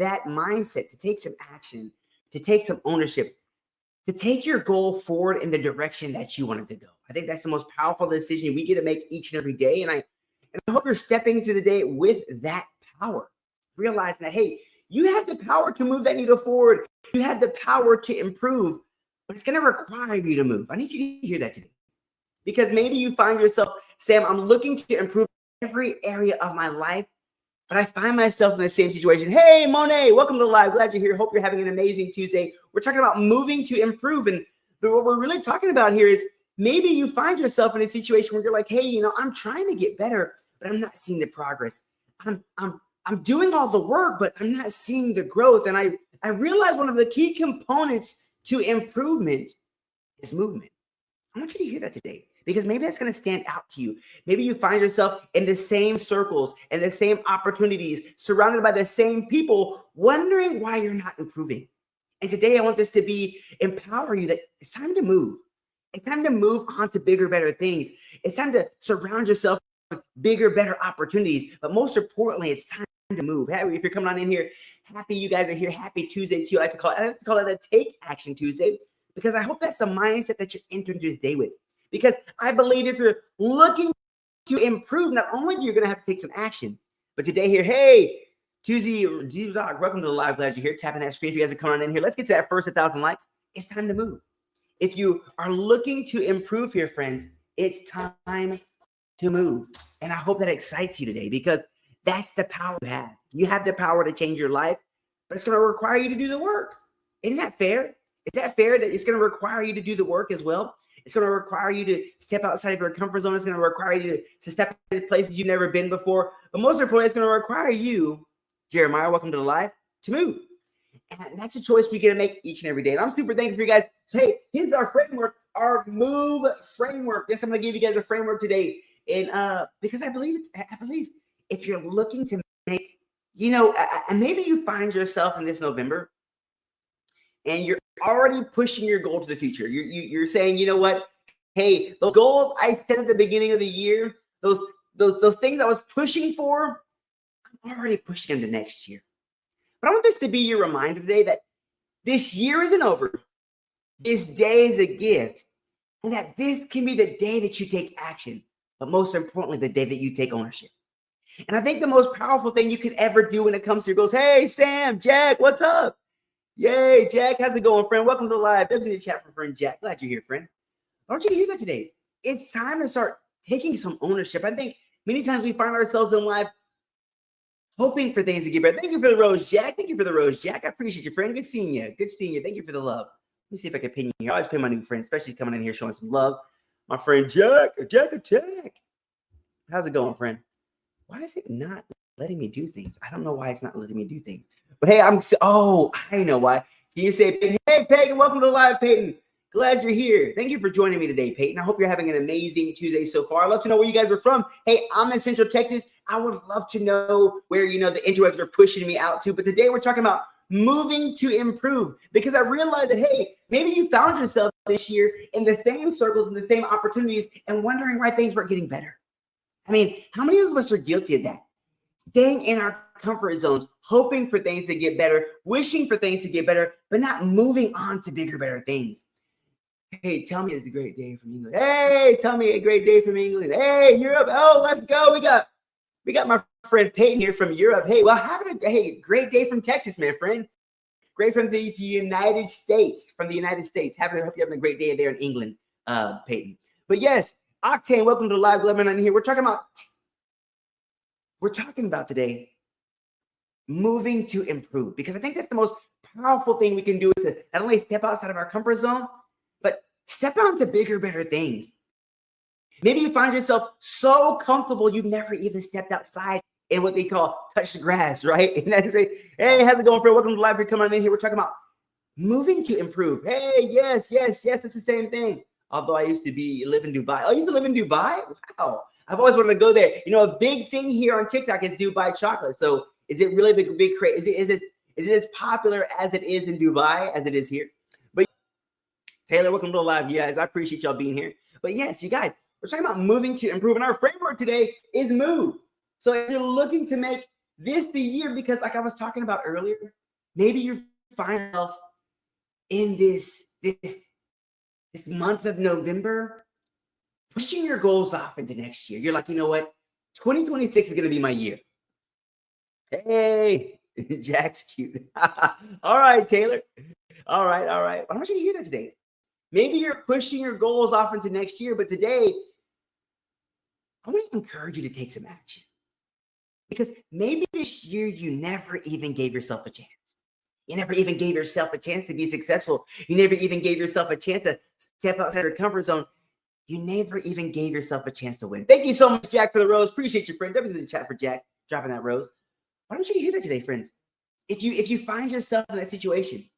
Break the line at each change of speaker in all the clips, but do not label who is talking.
that mindset to take some action, to take some ownership, to take your goal forward in the direction that you want it to go. I think that's the most powerful decision we get to make each and every day. And I hope you're stepping into the day with that power, realizing that, hey, you have the power to move that needle forward. You have the power to improve, but it's going to require you to move. I need you to hear that today, because maybe you find yourself, Sam, I'm looking to improve every area of my life, but I find myself in the same situation. Hey, Monet, welcome to the live. Glad you're here. Hope you're having an amazing Tuesday. We're talking about moving to improve. And what we're really talking about here is maybe you find yourself in a situation where you're like, hey, I'm trying to get better, but I'm not seeing the progress. I'm doing all the work, but I'm not seeing the growth. And I realize one of the key components to improvement is movement. I want you to hear that today, because maybe that's going to stand out to you. Maybe you find yourself in the same circles and the same opportunities, surrounded by the same people, wondering why you're not improving. And today I want this to empower you that it's time to move. It's time to move on to bigger, better things. It's time to surround yourself with bigger, better opportunities. But most importantly, it's time to move. Hey, if you're coming on in here, happy you guys are here. Happy Tuesday to you. I like to call it a Take Action Tuesday, because I hope that's a mindset that you're entering this day with. Because I believe if you're looking to improve, not only are you going to have to take some action, but today here, hey, Tuesday, Dog, welcome to the live. Glad you're here. Tapping that screen if you guys are coming on in here. Let's get to that first 1,000 likes. It's time to move. If you are looking to improve here, friends, it's time to move. And I hope that excites you today, because that's the power you have. You have the power to change your life, but it's going to require you to do the work. Isn't that fair? Is that fair that it's going to require you to do the work as well? It's going to require you to step outside of your comfort zone. It's going to require you to step into places you've never been before. But most importantly, it's going to require you, Jeremiah, welcome to the live, to move. And that's a choice we get to make each and every day. And I'm super thankful for you guys. So, hey, here's our framework, our move framework. Yes, I'm going to give you guys a framework today. And because I believe if you're looking to make, and maybe you find yourself in this November and you're already pushing your goal to the future. You're saying, you know what? Hey, the goals I set at the beginning of the year, those things I was pushing for, I'm already pushing them to next year. But I want this to be your reminder today that this year isn't over. This day is a gift. And that this can be the day that you take action. But most importantly, the day that you take ownership. And I think the most powerful thing you could ever do when it comes to your goals, hey, Sam, Jack, what's up? Yay, Jack, how's it going, friend? Welcome to the live. Definitely the chat for friend Jack. Glad you're here, friend. I want you to hear that today. It's time to start taking some ownership. I think many times we find ourselves in life hoping for things to get better. Thank you for the rose, Jack. Thank you for the rose, Jack. I appreciate you, friend. Good seeing you. Good seeing you. Thank you for the love. Let me see if I can pin you here. I always pin my new friends, especially coming in here showing some love. My friend Jack. Jack attack. How's it going, friend? Why is it not letting me do things? I don't know why it's not letting me do things. But hey, I know why. Can you say, hey, Peyton, welcome to the live, Peyton. Glad you're here. Thank you for joining me today, Peyton. I hope you're having an amazing Tuesday so far. I'd love to know where you guys are from. Hey, I'm in Central Texas. I would love to know where, the interwebs are pushing me out to. But today we're talking about moving to improve, because I realized that, hey, maybe you found yourself this year in the same circles and the same opportunities and wondering why things weren't getting better. I mean, how many of us are guilty of that? Staying in our comfort zones, hoping for things to get better, wishing for things to get better, but not moving on to bigger, better things. Hey, tell me it's a great day from England. Hey, tell me a great day from England. Hey, Europe. Oh, let's go. We got my friend Peyton here from Europe. Hey, well, great day from Texas, man, friend. Great from the United States. From the United States. Hope you're having a great day there in England, Peyton. But yes, Octane, welcome to the live Lebanon here. We're talking about today moving to improve, because I think that's the most powerful thing we can do is to not only step outside of our comfort zone, but step out into bigger, better things. Maybe you find yourself so comfortable you've never even stepped outside in what they call touch the grass, right? And that's right. Hey, how's it going, friend? Welcome to the live. You're coming on in here. We're talking about moving to improve. Hey, yes, it's the same thing. Although I used to live in Dubai. Oh, you used to live in Dubai? Wow. I've always wanted to go there. A big thing here on TikTok is Dubai chocolate. So is it really the big craze? Is it as popular as it is in Dubai as it is here? But Taylor, welcome to the live, you guys. I appreciate y'all being here. But yes, you guys, we're talking about moving to improve. And our framework today is move. So if you're looking to make this the year, because like I was talking about earlier, maybe you find yourself in this month of November, pushing your goals off into next year. You're like, you know what? 2026 is going to be my year. Hey, Jack's cute. All right, Taylor. All right, all right. I want you to hear that today. Maybe you're pushing your goals off into next year, but today, I want to encourage you to take some action. Because maybe this year you never even gave yourself a chance. You never even gave yourself a chance to be successful. You never even gave yourself a chance to step outside your comfort zone. You never even gave yourself a chance to win. Thank you so much, Jack, for the rose. Appreciate you, friend. W in the chat for Jack dropping that rose. Why don't you hear that today, friends? If you find yourself in that situation,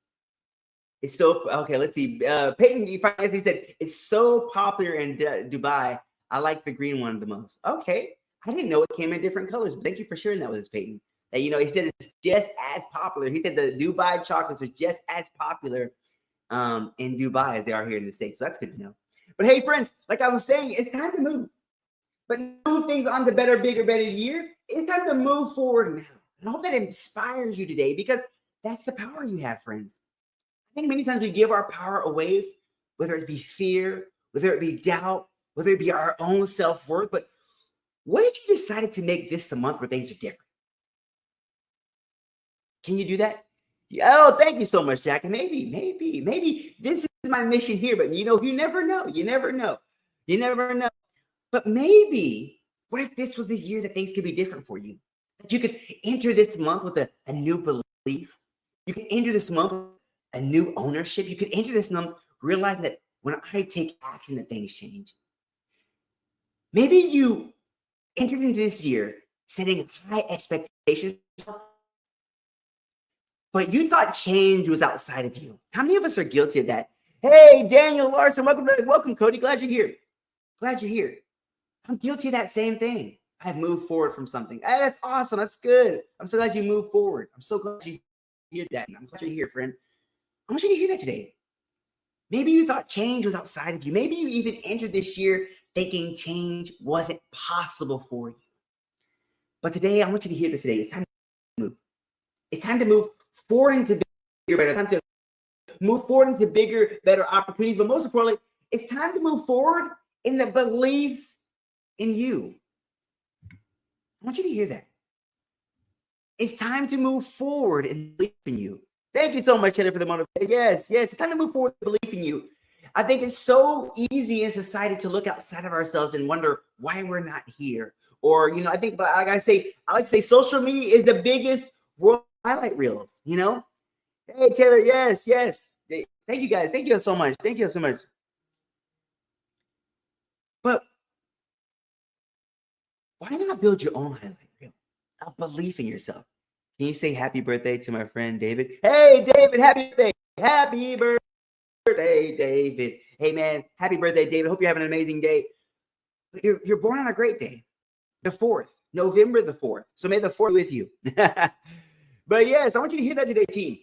it's so okay. Let's see. Peyton, he said it's so popular in Dubai. I like the green one the most. Okay, I didn't know it came in different colors. Thank you for sharing that with us, Peyton. That, you know, he said it's just as popular. He said the Dubai chocolates are just as popular in Dubai as they are here in the States. So that's good to know. But hey, friends, like I was saying, it's time to move. But move things on to better, bigger, better year. It's time to move forward now. And I hope that inspires you today, because that's the power you have, friends. I think many times we give our power away, whether it be fear, whether it be doubt, whether it be our own self-worth. But what if you decided to make this the month where things are different? Can you do that? Oh, thank you so much, Jack. And maybe this is my mission here, but you never know. You never know. You never know. But maybe, what if this was the year that things could be different for you? That you could enter this month with a new belief. You could enter this month with a new ownership. You could enter this month realizing that when I take action, that things change. Maybe you entered into this year setting high expectations, but you thought change was outside of you. How many of us are guilty of that? Hey, Daniel Larson, welcome, Cody. Glad you're here. Glad you're here. I'm guilty of that same thing. I've moved forward from something. Hey, that's awesome. That's good. I'm so glad you moved forward. I'm so glad you hear that. I'm glad you're here, friend. I want you to hear that today. Maybe you thought change was outside of you. Maybe you even entered this year thinking change wasn't possible for you. But today, I want you to hear this today. It's time to move. It's time to move forward into bigger, better. It's time to move forward into bigger, better opportunities. But most importantly, it's time to move forward in the belief in you. I want you to hear that. It's time to move forward and believe in you. Thank you so much, Heather, for the motivation. Yes, it's time to move forward and believe in you. I think it's so easy in society to look outside of ourselves and wonder why we're not here. Or, I think, like I like to say social media is the biggest world highlight reels, Hey, Taylor, yes. Thank you, guys. Thank you so much. Thank you so much. But why not build your own highlight reel? A belief in yourself. Can you say happy birthday to my friend David? Hey, David, happy birthday. Happy birthday, David. Hey, man, happy birthday, David. Hope you're having an amazing day. But you're born on a great day, the 4th, November the 4th. So may the 4th be with you. But yes, I want you to hear that today, team.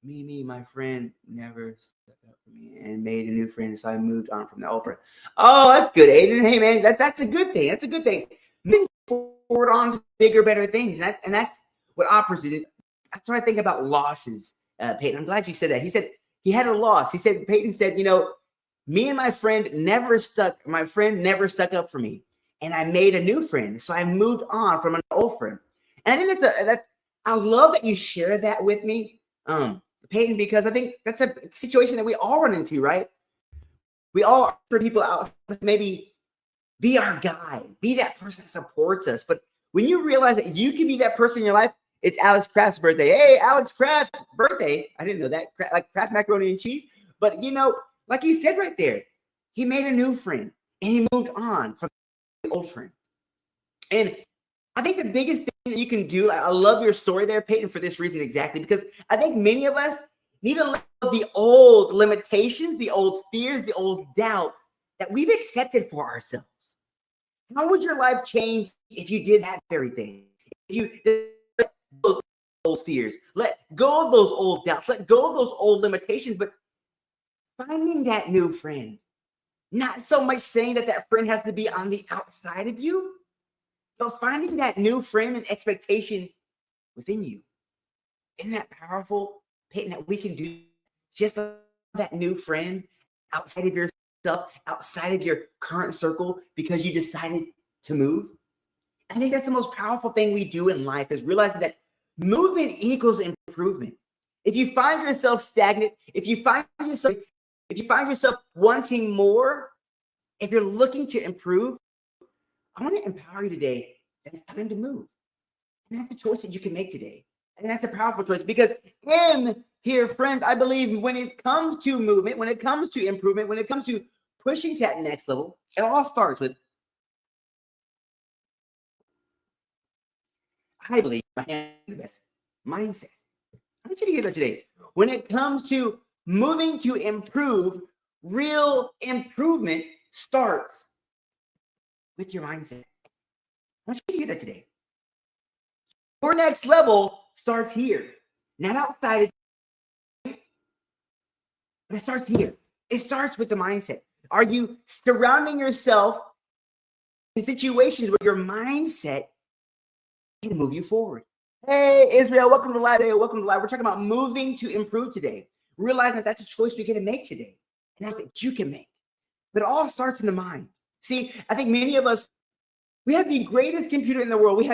Me, my friend never stuck up for me and made a new friend, so I moved on from the old friend. Oh, that's good, Aiden. Hey, man, that's a good thing. That's a good thing. Moving forward on to bigger, better things. And that's what opposite. That's what I think about losses, Peyton. I'm glad you said that. He said he had a loss. Peyton said, me and my friend never stuck up for me. And I made a new friend. So I moved on from an old friend. And I think I love that you share that with me, Peyton, because I think that's a situation that we all run into, right? We all for people out, maybe be our guy, be that person that supports us. But when you realize that you can be that person in your life, it's Alex Kraft's birthday. Hey, Alex Kraft birthday. I didn't know that. Like Kraft macaroni and cheese. But, like he said right there, he made a new friend and he moved on from the old friend. And I think the biggest thing that you can do, I love your story there, Peyton, for this reason exactly, because I think many of us need to let go of the old limitations, the old fears, the old doubts that we've accepted for ourselves. How would your life change if you did that very thing? If you let those old fears, let go of those old doubts, let go of those old limitations, but finding that new friend, not so much saying that friend has to be on the outside of you, but finding that new friend and expectation within you. Isn't that powerful, Peyton, that we can do just like that new friend outside of yourself, outside of your current circle, because you decided to move? I think that's the most powerful thing we do in life, is realizing that movement equals improvement. If you find yourself stagnant, if you find yourself wanting more, if you're looking to improve, I want to empower you today that it's time to move. And that's a choice that you can make today. And that's a powerful choice, because in here, friends, I believe when it comes to movement, when it comes to improvement, when it comes to pushing to that next level, it all starts with, I believe, the best mindset. I want you to hear that today. When it comes to moving to improve, real improvement starts with your mindset. I want you to hear that today. Your next level starts here, not outside, but it starts here. It starts with the mindset. Are you surrounding yourself in situations where your mindset can move you forward? Hey, Israel, welcome to live. Welcome to live. We're talking about moving to improve today. Realizing that that's a choice we get to make today, and that's that you can make. But it all starts in the mind. See, I think many of us, we have the greatest computer in the world. We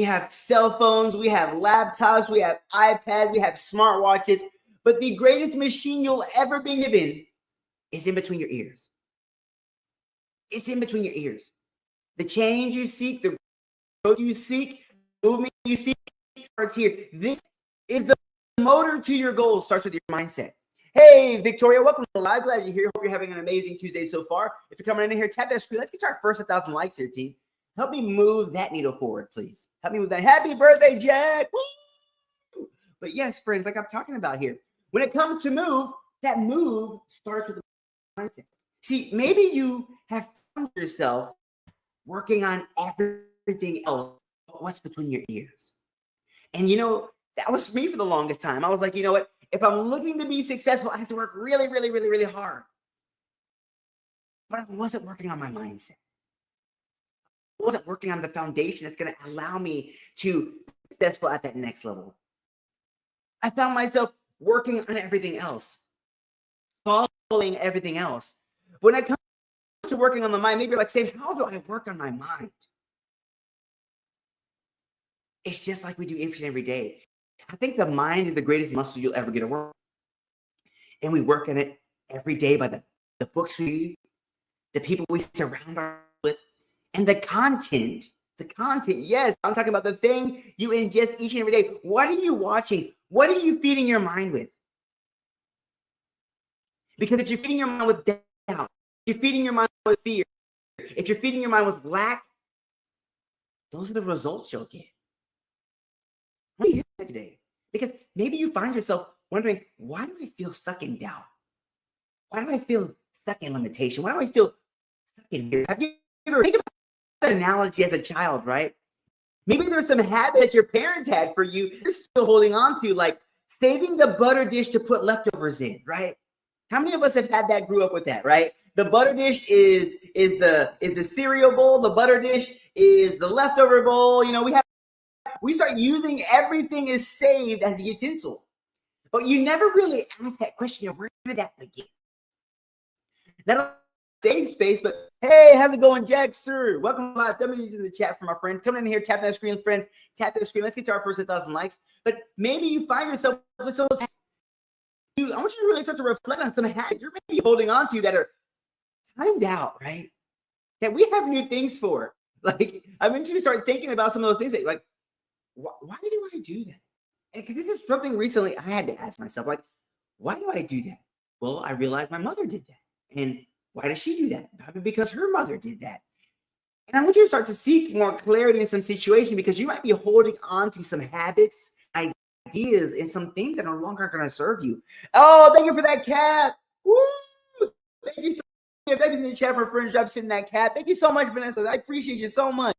have cell phones, we have laptops, we have iPads, we have smartwatches, but the greatest machine you'll ever be given is in between your ears. It's in between your ears. The change you seek, the growth you seek, movement you seek starts here. This is the motor to your goals, starts with your mindset. Hey, Victoria, welcome to live. Glad you're here. Hope you're having an amazing Tuesday so far. If you're coming in here, tap that screen. Let's get to our first 1,000 likes here, team. Help me move that needle forward, please. Help me move that. Happy birthday, Jack. Woo! But yes, friends, like I'm talking about here, when it comes to move, that move starts with the mindset. See, maybe you have found yourself working on everything else but what's between your ears. And that was me for the longest time. I was like, you know what? If I'm looking to be successful, I have to work really, really, really, really hard. But I wasn't working on my mindset. I wasn't working on the foundation that's going to allow me to be successful at that next level. I found myself working on everything else, following everything else. When it comes to working on the mind, maybe you're like, Sam, how do I work on my mind? It's just like we do each and every day. I think the mind is the greatest muscle you'll ever get to work. And we work on it every day by the books we read, the people we surround ourselves with, and the content, yes, I'm talking about the thing you ingest each and every day. What are you watching? What are you feeding your mind with? Because if you're feeding your mind with doubt, if you're feeding your mind with fear, if you're feeding your mind with lack, those are the results you'll get. What do you hear today? Because maybe you find yourself wondering, why do I feel stuck in doubt? Why do I feel stuck in limitation? Why do I still stuck in here? Have you ever think about that analogy as a child, right? Maybe there's some habit that your parents had for you you're still holding on to, like saving the butter dish to put leftovers in, right? How many of us have had that, grew up with that, right? The butter dish is the cereal bowl. The butter dish is the leftover bowl. We start using everything is saved as a utensil. But you never really ask that question of where did that begin? Not safe space, but hey, how's it going, Jack, sir? Welcome live. W to the chat from our friend. Come in here, tap that screen, friends. Tap that screen. Let's get to our first 1,000 likes. But maybe you find yourself with some. I want you to really start to reflect on some habits you're maybe holding on to that are timed out, right? That we have new things for. Like, I want you to start thinking about some of those things that, like, why do I do that? And this is something recently I had to ask myself, like, why do I do that? Well, I realized my mother did that. And why does she do that? Probably because her mother did that. And I want you to start to seek more clarity in some situation, because you might be holding on to some habits, ideas, and some things that are no longer going to serve you. Oh, thank you for that cap. Woo! Thank you so much. Thank you in the chat for friends job sitting that cap. Thank you so much, Vanessa. I appreciate you so much.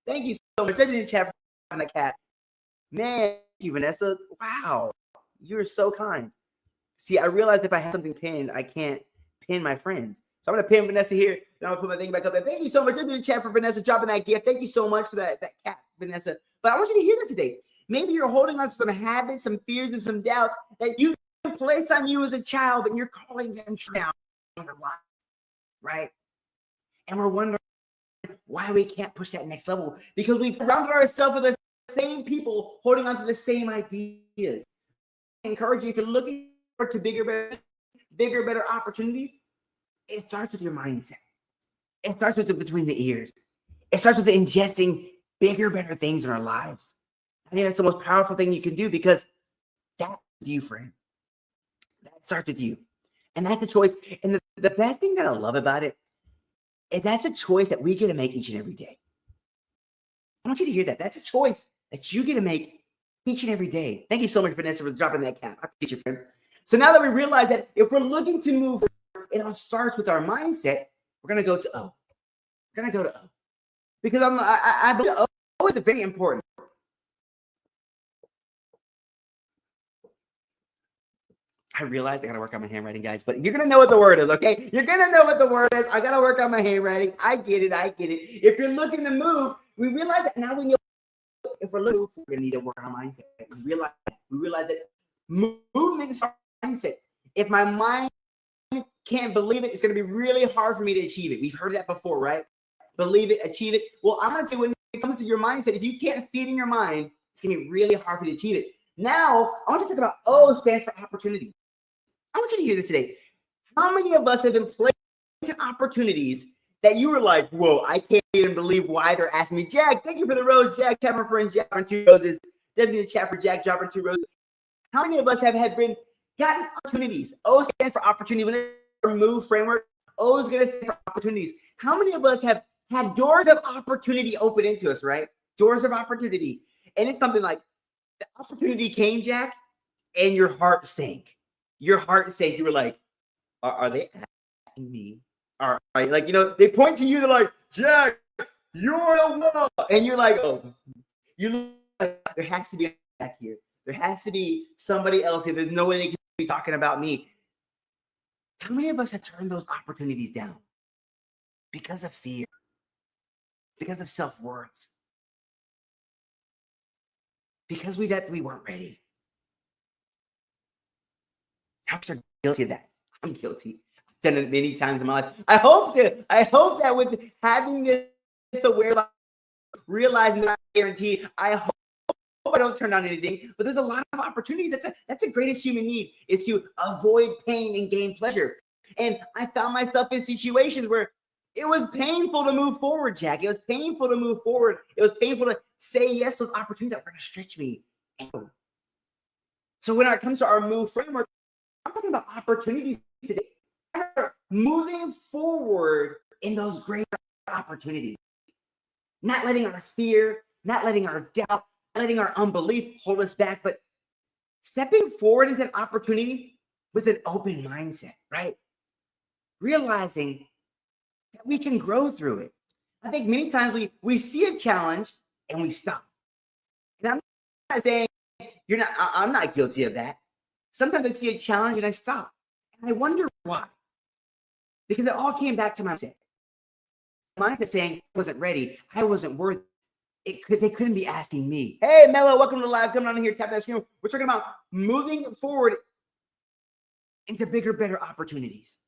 Thank you so much. Thank you in the chat for that cap. Man, thank you, Vanessa. Wow, you're so kind. See, I realized if I have something pinned, I can't pin my friends. So I'm going to pin Vanessa here. Then I'm going to put my thing back up there. Thank you so much. I'm in the chat for Vanessa dropping that gift. Thank you so much for that cap, Vanessa. But I want you to hear that today. Maybe you're holding on to some habits, some fears, and some doubts that you placed on you as a child, but you're calling them down in your life, right? And we're wondering why we can't push that next level because we've surrounded ourselves with the same people holding on to the same ideas. I encourage you, if you're looking to bigger, better opportunities, it starts with your mindset. It starts with between the ears. It starts with ingesting bigger, better things in our lives. I think that's the most powerful thing you can do because that's you, friend. That starts with you. And that's a choice. And the best thing that I love about it is that's a choice that we get to make each and every day. I want you to hear that. That's a choice that you get to make each and every day. Thank you so much, Vanessa, for dropping that cap. I appreciate you, friend. So now that we realize that if we're looking to move, it all starts with our mindset. We're going to go to O. We're going to go to O. Because I believe O is very important. I realized I got to work on my handwriting, guys, but you're going to know what the word is, okay? You're going to know what the word is. I got to work on my handwriting. I get it. If you're looking to move, we realize that now we know if we're looking, we're going to need to work on our mindset. We realize that movement is our mindset. If my mind can't believe it, it's going to be really hard for me to achieve it. We've heard that before, right? Believe it, achieve it. Well, I'm going to say when it comes to your mindset, if you can't see it in your mind, it's going to be really hard for you to achieve it. Now, I want to talk about O stands for opportunity. I want you to hear this today. How many of us have been placed in opportunities that you were like, whoa, I can't even believe why they're asking me. Jack, thank you for the rose. Jack, chat for friend, Jack on 2 roses. Definitely chat for Jack, drop on 2 roses. How many of us have gotten opportunities? O stands for opportunity. When they move framework, O is going to stand for opportunities. How many of us have had doors of opportunity open into us, right? Doors of opportunity. And it's something like the opportunity came, Jack, and your heart sank. Your heart sank. You were like, are they asking me? All right. Like, they point to you. They're like, Jack, you're the one. And you're like, oh, there has to be a back here. There has to be somebody else here. There's no way they can be talking about me. How many of us have turned those opportunities down? Because of fear. Because of self-worth. Because we weren't ready. How much are guilty of that? I'm guilty. I've done it many times in my life. I hope that with having this awareness, realizing that I'm guaranteed, I hope I don't turn down anything. But there's a lot of opportunities. That's the greatest human need, is to avoid pain and gain pleasure. And I found myself in situations where it was painful to move forward, Jack. It was painful to move forward. It was painful to say yes to those opportunities that were going to stretch me. So when it comes to our move framework, I'm talking about opportunities today. Moving forward in those great opportunities. Not letting our fear, not letting our doubt, not letting our unbelief hold us back, but stepping forward into an opportunity with an open mindset, right? Realizing that we can grow through it. I think many times we see a challenge and we stop. And I'm not saying I'm not guilty of that. Sometimes I see a challenge and I stop. And I wonder why. Because it all came back to my mindset. Mindset saying I wasn't ready. I wasn't worth it. They couldn't be asking me. Hey, Mello, welcome to the live. Coming on here, tap that screen. We're talking about moving forward into bigger, better opportunities.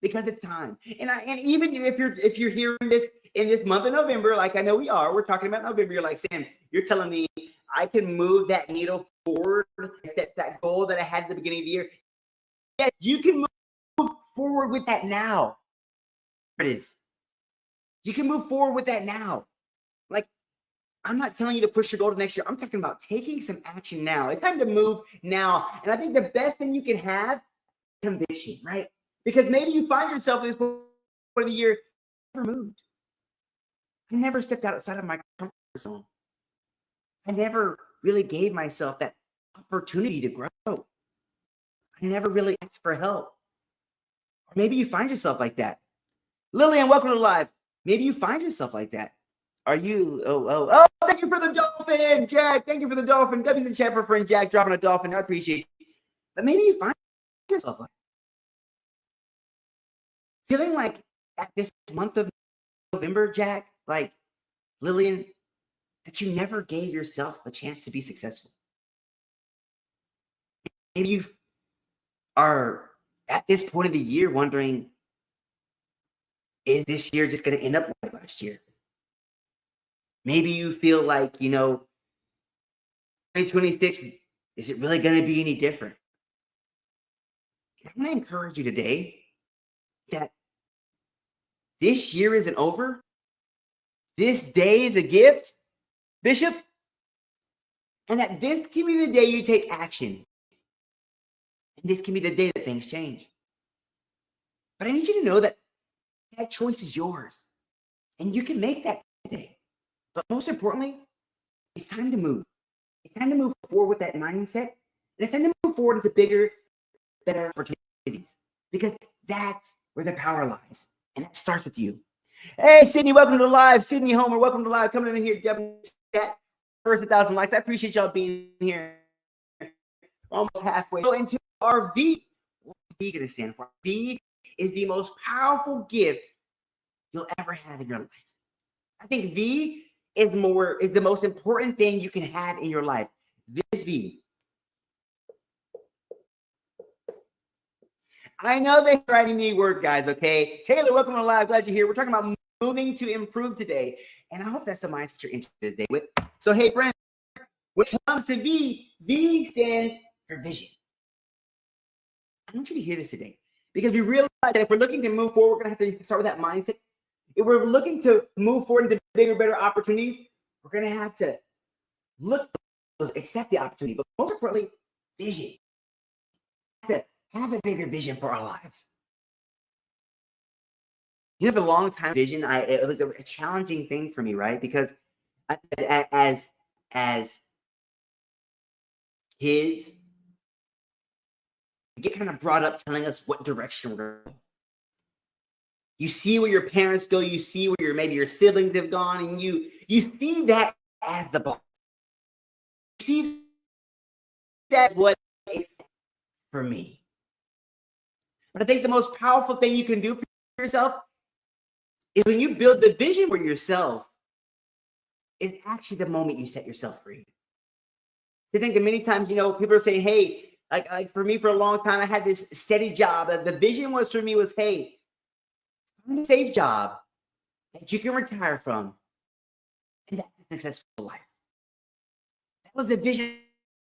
Because it's time. And even if you're hearing this in this month of November, like I know we're talking about November, you're like, Sam, you're telling me I can move that needle forward, that goal that I had at the beginning of the year. Yeah, you can move forward with that now. It is. You can move forward with that now. Like, I'm not telling you to push your goal to next year. I'm talking about taking some action now. It's time to move now. And I think the best thing you can have is conviction, right? Because maybe you find yourself at this point of the year, never moved. I never stepped outside of my comfort zone. I never really gave myself that opportunity to grow. I never really asked for help. Or maybe you find yourself like that. Lillian, welcome to the live. Maybe you find yourself like that. Are you? Oh, thank you for the dolphin, Jack. Thank you for the dolphin. W's in chat for friend Jack dropping a dolphin. I appreciate you. But maybe you find yourself like feeling like at this month of November, Jack, like Lillian, that you never gave yourself a chance to be successful. Maybe you are at this point of the year wondering, is this year just going to end up like last year? Maybe you feel like, 2026, is it really going to be any different? I'm going to encourage you today that this year isn't over. This day is a gift, Bishop, and that this can be the day you take action. And this can be the day that things change. But I need you to know that that choice is yours, and you can make that today. But most importantly, it's time to move. It's time to move forward with that mindset. And it's time to move forward into bigger, better opportunities, because that's where the power lies. And that starts with you. Hey, Sydney, welcome to live. Sydney Homer, welcome to live. Coming in here, chat. First 1,000 likes. I appreciate y'all being here. Almost halfway. Go into our V. What's V going to stand for? V is the most powerful gift you'll ever have in your life. I think V is the most important thing you can have in your life. This V. I know they're writing me word, guys, okay? Taylor, welcome to live. Glad you're here. We're talking about moving to improve today. And I hope that's the mindset you're interested today with. So, hey, friends, when it comes to V, V stands for vision. I want you to hear this today, because we realize that if we're looking to move forward, we're going to have to start with that mindset. If we're looking to move forward into bigger, better opportunities, we're going to have to accept the opportunity. But most importantly, vision. We have to have a bigger vision for our lives. For a long time, vision, it was a challenging thing for me, right? Because as kids, we get kind of brought up telling us what direction we're going. You see where your parents go, you see where maybe your siblings have gone, and you see that as the bar. You see that what for me. But I think the most powerful thing you can do for yourself is when you build the vision for yourself, is actually the moment you set yourself free. So I think that many times, people are saying, hey, like for me, for a long time, I had this steady job. The vision was for me was, hey, find a safe job that you can retire from, and that's a successful life. That was the vision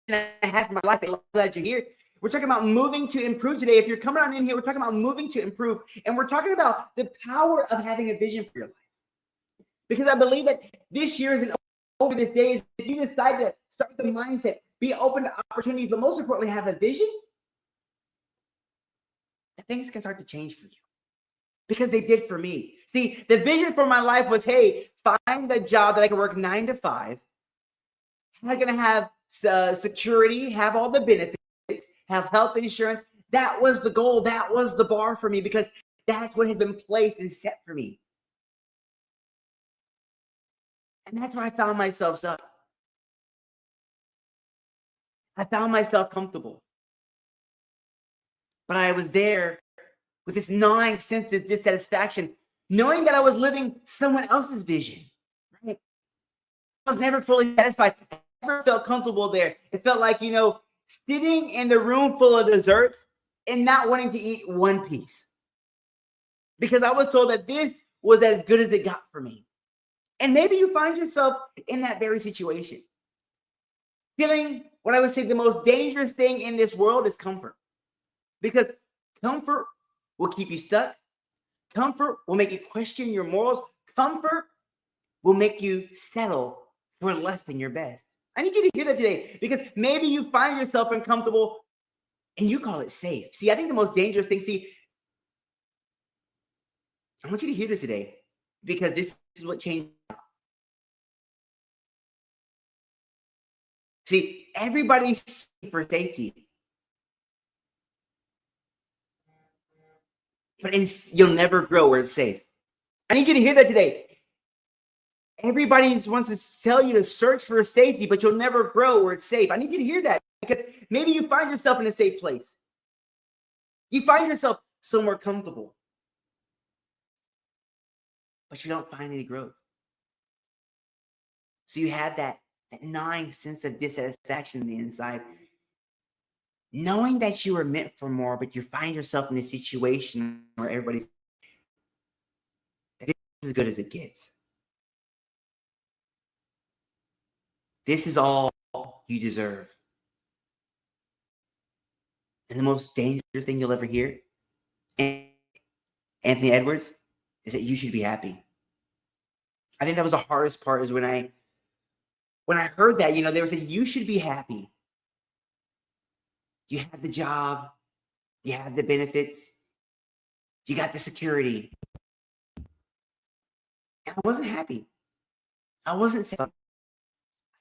that I had for my life. I'm glad you're here. We're talking about moving to improve today. If you're coming on in here, we're talking about moving to improve, and we're talking about the power of having a vision for your life. Because I believe that this year isn't over. This day, if you decide to start with the mindset, be open to opportunities, but most importantly, have a vision, things can start to change for you. Because they did for me. See, the vision for my life was, hey, find a job that I can work 9 to 5. I'm not going to have security, have all the benefits, have health insurance. That was the goal. That was the bar for me, because that's what has been placed and set for me. And that's where I found myself stuck. I found myself comfortable. But I was there with this gnawing sense of dissatisfaction, knowing that I was living someone else's vision. Right? I was never fully satisfied. I never felt comfortable there. It felt like, sitting in the room full of desserts and not wanting to eat one piece. Because I was told that this was as good as it got for me. And maybe you find yourself in that very situation. Feeling what I would say the most dangerous thing in this world is comfort. Because comfort will keep you stuck. Comfort will make you question your morals. Comfort will make you settle for less than your best. I need you to hear that today, because maybe you find yourself uncomfortable and you call it safe. See, I think the most dangerous thing, I want you to hear this today, because this is what changed. See, everybody's for safety. But you'll never grow where it's safe. I need you to hear that today. Everybody wants to tell you to search for safety, but you'll never grow where it's safe. I need you to hear that, because maybe you find yourself in a safe place. You find yourself somewhere comfortable, but you don't find any growth. So you have that gnawing sense of dissatisfaction on the inside, knowing that you were meant for more, but you find yourself in a situation where everybody's as good as it gets. This is all you deserve. And the most dangerous thing you'll ever hear, Anthony Edwards, is that you should be happy. I think that was the hardest part, is when I heard that, they were saying, you should be happy. You have the job, you have the benefits, you got the security. And I wasn't happy. I wasn't sad.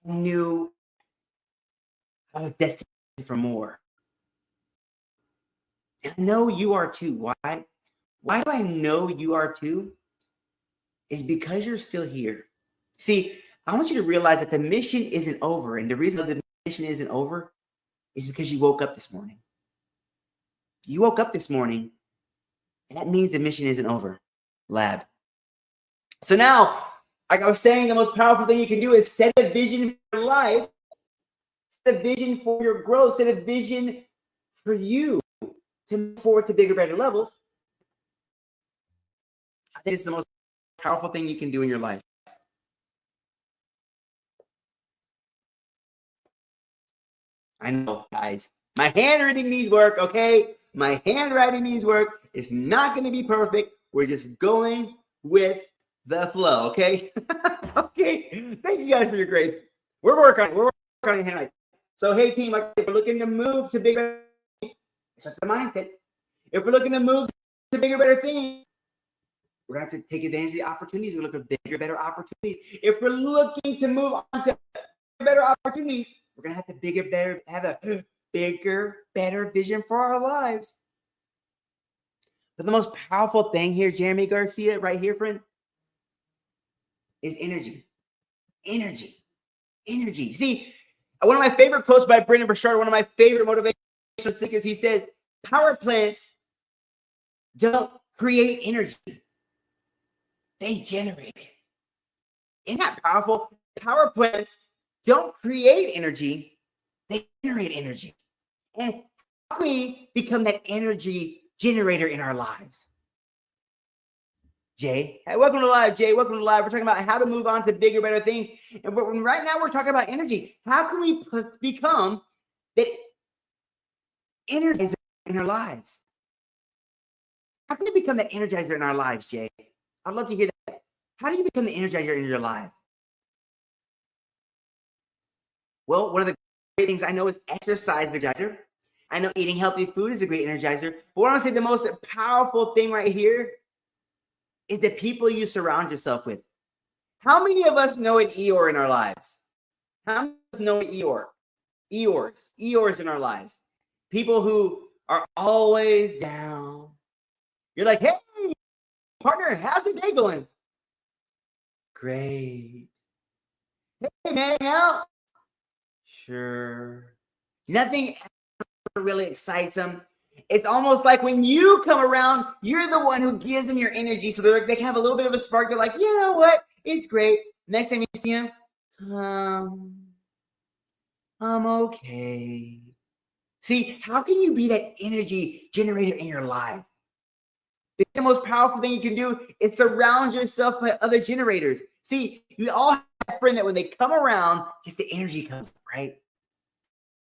I knew I was destined for more. And I know you are too. Why? Why do I know you are too? Is because you're still here. See, I want you to realize that the mission isn't over. And the reason the mission isn't over is because you woke up this morning. You woke up this morning, and that means the mission isn't over. Lab. So now, like I was saying, the most powerful thing you can do is set a vision for your life, set a vision for your growth, set a vision for you to move forward to bigger, better levels. I think it's the most powerful thing you can do in your life. I know, guys. My handwriting needs work, okay? My handwriting needs work. It's not going to be perfect. We're just going with the flow, okay? Okay. Thank you guys for your grace. We're working on your handwriting. So, hey, team, if we're looking to move to bigger, it's just the mindset. If we're looking to move to bigger, better things, we're going to have to take advantage of the opportunities. We're looking for bigger, better opportunities. If we're looking to move on to better opportunities, we're going to have to have a bigger, better vision for our lives. But the most powerful thing here, Jeremy Garcia, right here, friend, is energy. Energy. Energy. See, one of my favorite quotes by Brendon Burchard, one of my favorite motivational speakers, he says, power plants don't create energy. They generate it. Isn't that powerful? Power plants don't create energy. They generate energy. And how can we become that energy generator in our lives? Jay, hey, welcome to live, Jay. Welcome to live. We're talking about how to move on to bigger, better things. And right now we're talking about energy. How can we become that energizer in our lives? How can you become that energizer in our lives, Jay? I'd love to hear that. How do you become the energizer in your life? Well, one of the great things I know is exercise energizer. I know eating healthy food is a great energizer. But what I want to say, the most powerful thing right here is the people you surround yourself with. How many of us know an Eeyore in our lives? How many of us know an Eeyore? Eeyores in our lives. People who are always down. You're like, hey, partner, how's the day going? Great. Hey, man, out? Sure. Nothing really excites them. It's almost like when you come around, you're the one who gives them your energy. So they can have a little bit of a spark. They're like, you know what? It's great. Next time you see them, I'm okay. See, how can you be that energy generator in your life? The most powerful thing you can do is surround yourself by other generators. See, we all have a friend that when they come around, just the energy comes, right?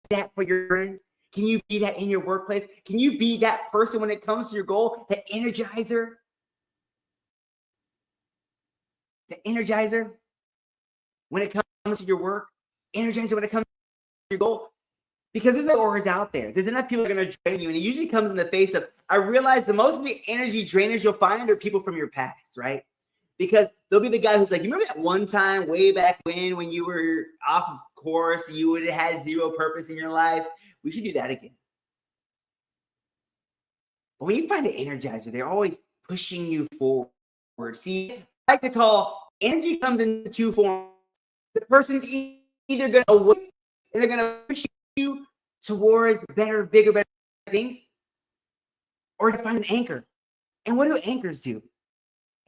That for your friend. Can you be that in your workplace? Can you be that person when it comes to your goal, that energizer? The energizer when it comes to your work, energizer when it comes to your goal. Because there's no orders out there. There's enough people that are going to drain you. And it usually comes in the face of, I realize the most of the energy drainers you'll find are people from your past, right? Because they'll be the guy who's like, you remember that one time way back when you were off of course, you would have had zero purpose in your life? We should do that again. But when you find an energizer, they're always pushing you forward. See, I like to call energy comes in two forms. The person's either going to away and they're going to push you towards better, bigger, better things, or to find an anchor. And what do anchors do?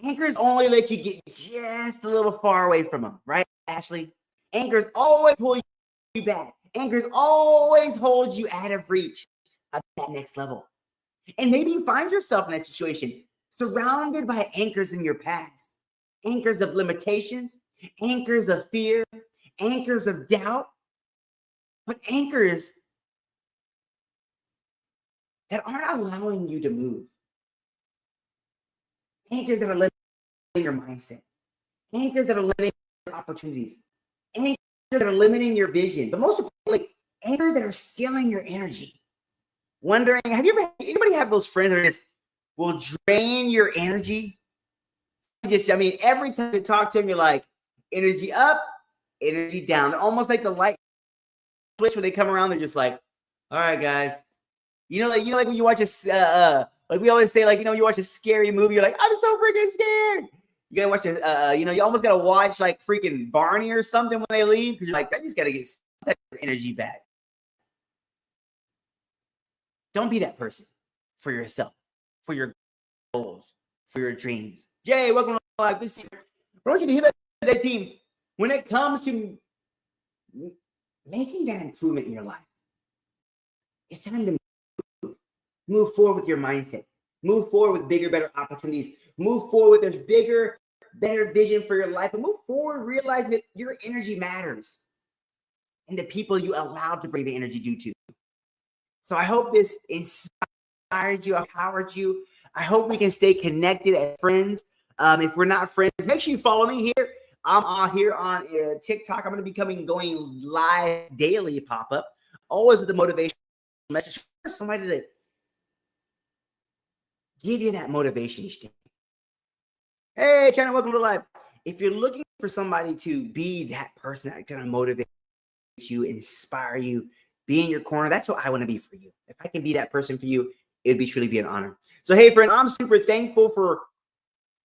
Anchors only let you get just a little far away from them, right, Ashley? Anchors always pull you back. Anchors always hold you out of reach of that next level. And maybe you find yourself in that situation, surrounded by anchors in your past, anchors of limitations, anchors of fear, anchors of doubt, but anchors that aren't allowing you to move. Anchors that are limiting your mindset. Anchors that are limiting your opportunities. Anchors that are limiting your vision. But most importantly, anchors that are stealing your energy. Wondering, anybody have those friends that just will drain your energy? Every time you talk to them, you're like, energy up, energy down. They're almost like the light switch when they come around. They're just like, all right, guys. Like when you watch like we always say, like, you watch a scary movie, you're like, I'm so freaking scared. You gotta watch you almost gotta watch like freaking Barney or something when they leave, because you're like, I just gotta get that energy back. Don't be that person for yourself, for your goals, for your dreams. Jay, welcome to live. Good to see you. I want you to hear that team. When it comes to making that improvement in your life, it's time to move forward with your mindset. Move forward with bigger, better opportunities. Move forward with there's bigger, better vision for your life. And move forward realizing that your energy matters. And the people you allow to bring the energy do too. So I hope this inspired you, empowered you. I hope we can stay connected as friends. If we're not friends, make sure you follow me here. I'm here on TikTok. I'm going to be going live daily pop-up, always with the motivation message. Somebody to give you that motivation each day. Hey, China, welcome to live. If you're looking for somebody to be that person that's going to motivate you, inspire you, be in your corner, that's what I want to be for you. If I can be that person for you, it'd be truly be an honor. So, hey, friend, I'm super thankful for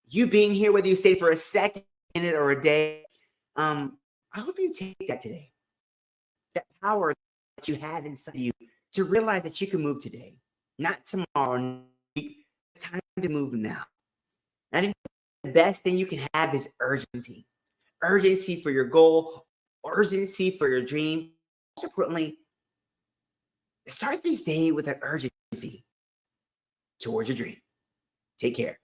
you being here, whether you stay for a second, minute, or a day. I hope you take that today, that power that you have inside you to realize that you can move today, not tomorrow. It's time to move now. And I think the best thing you can have is urgency. Urgency for your goal, urgency for your dream. Most importantly, start this day with an urgency towards your dream. Take care.